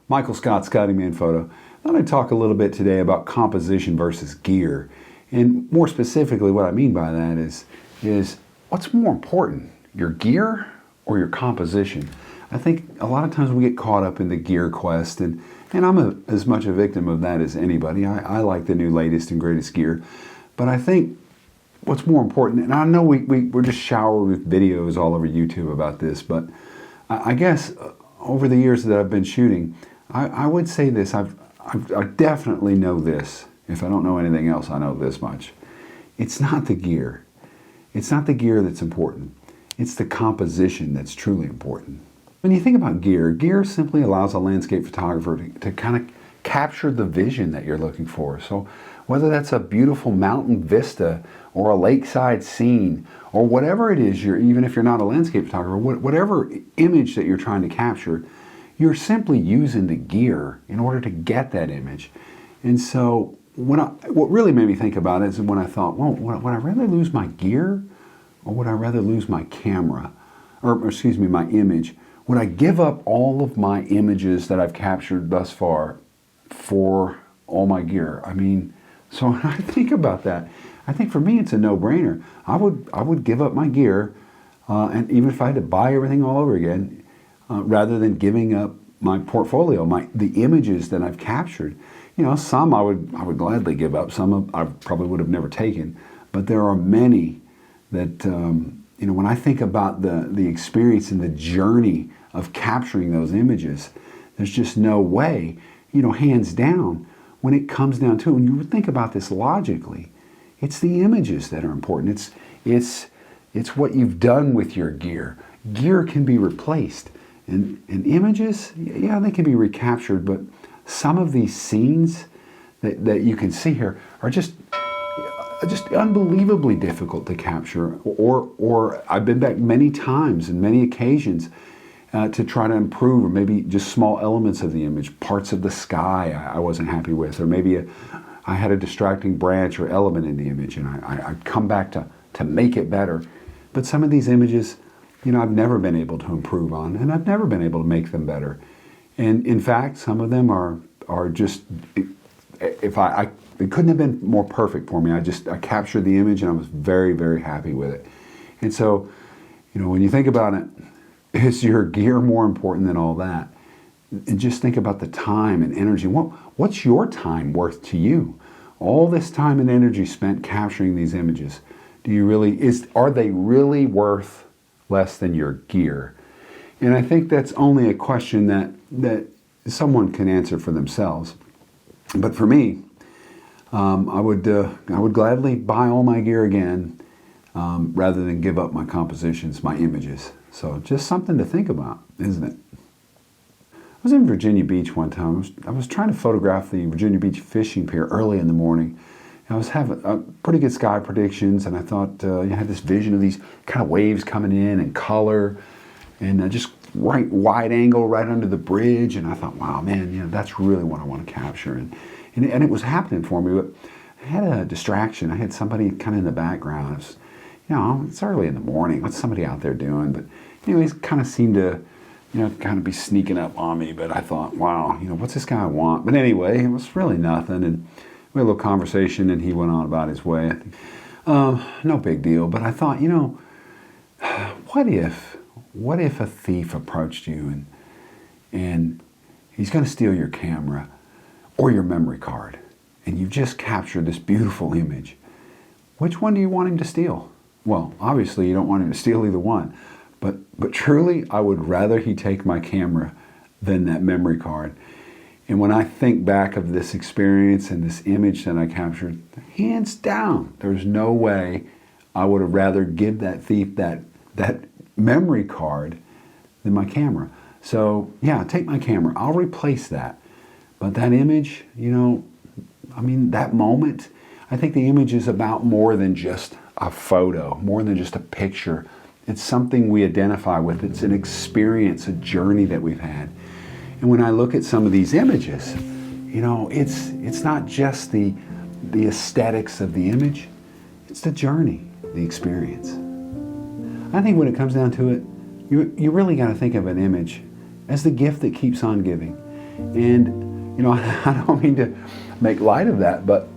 Michael Scott, Scotty Manphoto. I want to talk a little bit today about composition versus gear. And more specifically, what I mean by that is what's more important, your gear or your composition? I think a lot of times we get caught up in the gear quest, and I'm as much a victim of that as anybody. I like the new latest and greatest gear, but I think what's more important, and I know we're just showered with videos all over YouTube about this, but I guess over the years that I've been shooting, I would say this, I definitely know this. If I don't know anything else, I know this much. It's not the gear. It's not the gear that's important. It's the composition that's truly important. When you think about gear simply allows a landscape photographer to kind of capture the vision that you're looking for. So whether that's a beautiful mountain vista or a lakeside scene or whatever it is, even if you're not a landscape photographer, whatever image that you're trying to capture, you're simply using the gear in order to get that image. And so what really made me think about it is when I thought, well, would I rather lose my gear or would I rather lose my camera? Or excuse me, my image? Would I give up all of my images that I've captured thus far for all my gear? I mean, so when I think about that, I think for me it's a no-brainer. I would give up my gear, and even if I had to buy everything all over again, rather than giving up my portfolio, the images that I've captured. You know, some I would gladly give up. Some I probably would have never taken, but there are many that you know, when I think about the experience and the journey of capturing those images, there's just no way, you know, hands down, when it comes down to it, when you think about this logically, it's the images that are important. It's what you've done with your gear. Gear can be replaced. And images, yeah, they can be recaptured, but some of these scenes that you can see here are just unbelievably difficult to capture. Or I've been back many times and many occasions to try to improve, or maybe just small elements of the image, parts of the sky I wasn't happy with, or maybe I had a distracting branch or element in the image, and I'd come back to make it better. But some of these images, you know, I've never been able to improve on, and I've never been able to make them better. And in fact, some of them are just, it couldn't have been more perfect for me. I captured the image and I was very, very happy with it. And so, you know, when you think about it, is your gear more important than all that? And just think about the time and energy. What's your time worth to you? All this time and energy spent capturing these images, are they really worth less than your gear? And I think that's only a question that someone can answer for themselves. But for me, I would gladly buy all my gear again rather than give up my compositions, my images. So just something to think about, isn't it? I was in Virginia Beach one time. I was trying to photograph the Virginia Beach fishing pier early in the morning. I was having pretty good sky predictions, and I thought you had this vision of these kind of waves coming in and color, and just right wide angle right under the bridge. And I thought, wow, man, you know, that's really what I want to capture. And it was happening for me, but I had a distraction. I had somebody kind of in the background. You know, it's early in the morning. What's somebody out there doing? But anyways, kind of seemed to, you know, kind of be sneaking up on me. But I thought, wow, you know, what's this guy want? But anyway, it was really nothing. And we had a little conversation, and he went on about his way. No big deal. But I thought, you know, what if a thief approached you and he's going to steal your camera or your memory card, and you've just captured this beautiful image? Which one do you want him to steal? Well, obviously you don't want him to steal either one, but truly I would rather he take my camera than that memory card. And when I think back of this experience and this image that I captured, hands down, there's no way I would have rather give that thief that memory card than my camera. So yeah, take my camera, I'll replace that. But that image, you know, I mean, that moment, I think the image is about more than just a photo, more than just a picture. It's something we identify with. It's an experience, a journey that we've had. And when I look at some of these images, you know, it's not just the aesthetics of the image, it's the journey, the experience. I think when it comes down to it, you really got to think of an image as the gift that keeps on giving. And, I don't mean to make light of that, but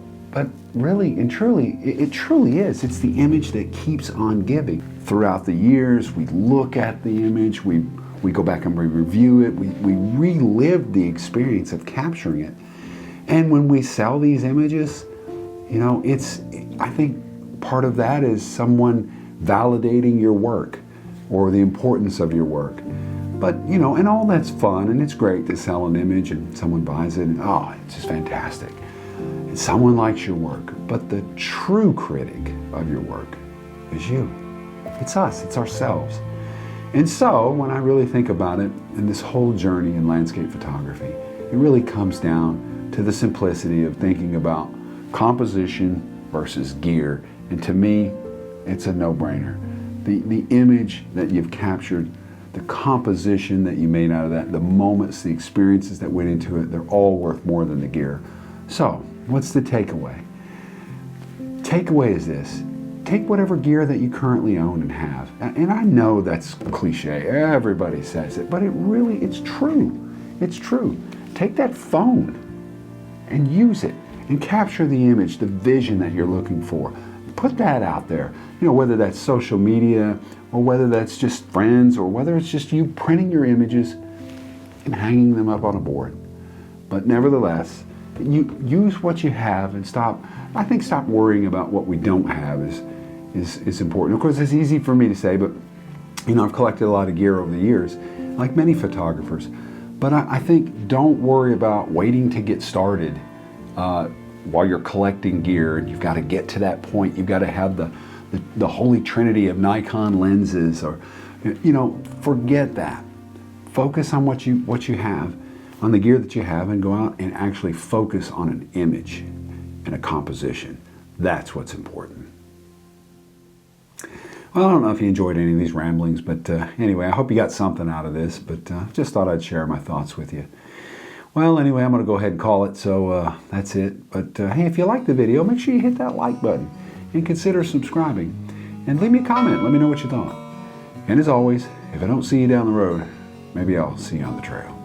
really and truly, it truly is. It's the image that keeps on giving. Throughout the years, we look at the image, we go back and we review it, we relive the experience of capturing it. And when we sell these images, I think part of that is someone validating your work or the importance of your work. But, and all that's fun, and it's great to sell an image and someone buys it, and it's just fantastic. And someone likes your work. But the true critic of your work is you. It's us, it's ourselves. And so, when I really think about it, in this whole journey in landscape photography, it really comes down to the simplicity of thinking about composition versus gear. And to me, it's a no-brainer. The image that you've captured, the composition that you made out of that, the moments, the experiences that went into it, they're all worth more than the gear. So, what's the takeaway? Takeaway is this. Take whatever gear that you currently own and have. And I know that's cliche. Everybody says it, but it's true. It's true. Take that phone and use it and capture the image, the vision that you're looking for. Put that out there. Whether that's social media or whether that's just friends or whether it's just you printing your images and hanging them up on a board. But nevertheless, you use what you have and stop worrying about what we don't have is important. Of course, it's easy for me to say, but I've collected a lot of gear over the years, like many photographers. But I think don't worry about waiting to get started while you're collecting gear. And you've got to get to that point. You've got to have the holy trinity of Nikon lenses, or forget that. Focus on what you have, on the gear that you have, and go out and actually focus on an image and a composition. That's what's important. Well, I don't know if you enjoyed any of these ramblings, but anyway, I hope you got something out of this, but just thought I'd share my thoughts with you. Well, anyway, I'm going to go ahead and call it, so that's it. But hey, if you like the video, make sure you hit that like button and consider subscribing. And leave me a comment. Let me know what you thought. And as always, if I don't see you down the road, maybe I'll see you on the trail.